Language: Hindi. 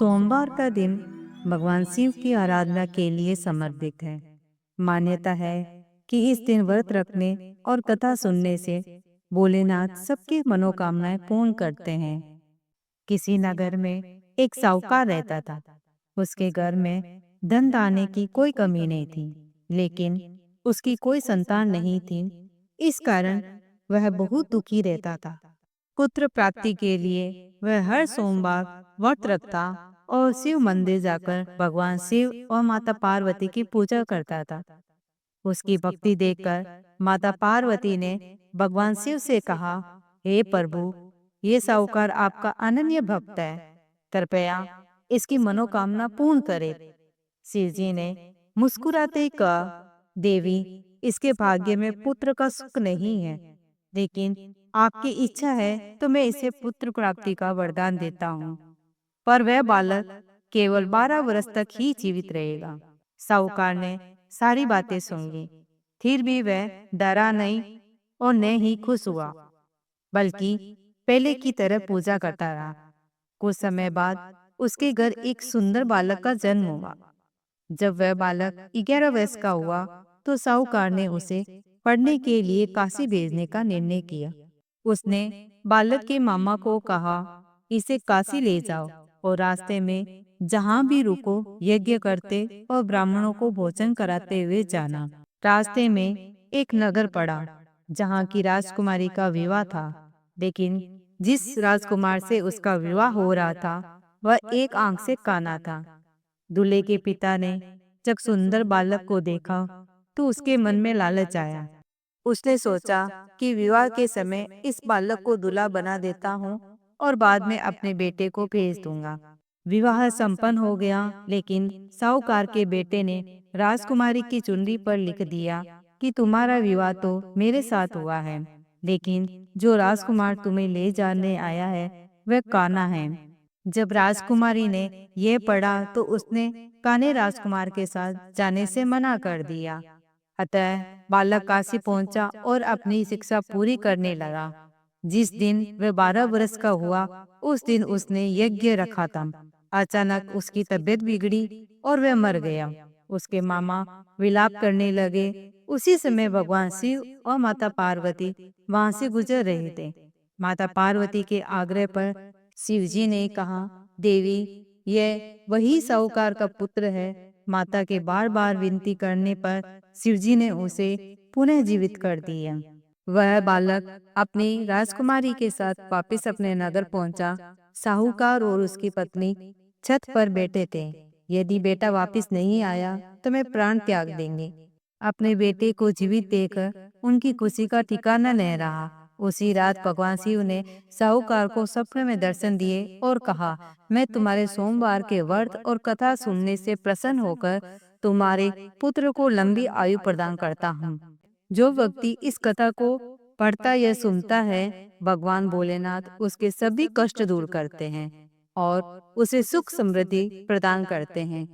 सोमवार का दिन भगवान शिव की आराधना के लिए समर्पित है। मान्यता है कि इस दिन व्रत रखने और कथा सुनने से भोलेनाथ सबकी मनोकामनाएं पूर्ण करते हैं। किसी नगर में एक साहूकार रहता था। उसके घर में धन दाने की कोई कमी नहीं थी, लेकिन उसकी कोई संतान नहीं थी। इस कारण वह बहुत दुखी रहता था। पुत्र प्राप्ति के लिए वह हर सोमवार व्रत रखता और शिव मंदिर जाकर भगवान शिव और माता पार्वती की पूजा करता था। उसकी भक्ति देखकर माता पार्वती ने भगवान शिव से कहा, हे प्रभु, ये साहूकार आपका अनन्य भक्त है, कृपया इसकी मनोकामना पूर्ण करे। शिव जी ने मुस्कुराते ही कहा, देवी, इसके भाग्य में पुत्र का सुख नहीं है, लेकिन आपकी इच्छा है तो मैं इसे पुत्र प्राप्ति का वरदान देता हूँ। पर वह बालक केवल 12 वर्ष तक ही जीवित रहेगा। साहूकार ने सारी बातें सुन ली, फिर भी वह डरा नहीं और न ही खुश हुआ, बल्कि पहले की तरह पूजा करता रहा। कुछ समय बाद उसके घर एक सुंदर बालक का जन्म हुआ। जब वह बालक 11 वर्ष का हुआ तो साहूकार ने उसे पढ़ने के लिए काशी भेजने का निर्णय किया। उसने बालक के मामा को कहा, इसे काशी ले जाओ और रास्ते में जहाँ भी रुको यज्ञ करते और ब्राह्मणों को भोजन कराते हुए जाना। रास्ते में एक नगर पड़ा जहाँ की राजकुमारी का विवाह था, लेकिन जिस राजकुमार से उसका विवाह हो रहा था वह एक आंख से काना था। दूल्हे के पिता ने जब सुंदर बालक को देखा तो उसके मन में लालच आया। उसने सोचा कि विवाह के समय इस बालक को दूल्हा बना देता हूँ और बाद में अपने बेटे को भेज दूंगा। विवाह संपन्न हो गया, लेकिन साहूकार के बेटे ने राजकुमारी की चुनरी पर लिख दिया कि तुम्हारा विवाह तो मेरे साथ हुआ है, लेकिन जो राजकुमार तुम्हें ले जाने आया है वह काना है। जब राजकुमारी ने यह पढ़ा तो उसने काने राजकुमार के साथ जाने से मना कर दिया। अतः बालक काशी पहुंचा और अपनी शिक्षा पूरी करने लगा। जिस दिन वह 12 वर्ष का हुआ उस दिन उसने यज्ञ रखा था। अचानक उसकी तबीयत बिगड़ी और वह मर गया। उसके मामा विलाप करने लगे। उसी समय भगवान शिव और माता पार्वती वहां से गुजर रहे थे। माता पार्वती के आग्रह पर शिव जी ने कहा, देवी, यह वही साहूकार का पुत्र है। माता के बार बार विनती करने पर शिवजी ने उसे पुनः जीवित कर दिया। वह बालक अपनी राजकुमारी के साथ वापस अपने नगर पहुंचा। साहूकार और उसकी पत्नी छत पर बैठे थे। यदि बेटा वापस नहीं आया तो मैं प्राण त्याग देंगे। अपने बेटे को जीवित देखकर उनकी खुशी का ठिकाना नहीं रहा। उसी रात भगवान शिव ने साहूकार को सपने में दर्शन दिए और कहा, मैं तुम्हारे सोमवार के व्रत और कथा सुनने से प्रसन्न होकर तुम्हारे पुत्र को लंबी आयु प्रदान करता हूँ। जो व्यक्ति इस कथा को पढ़ता या सुनता है, भगवान भोलेनाथ उसके सभी कष्ट दूर करते हैं और उसे सुख समृद्धि प्रदान करते हैं।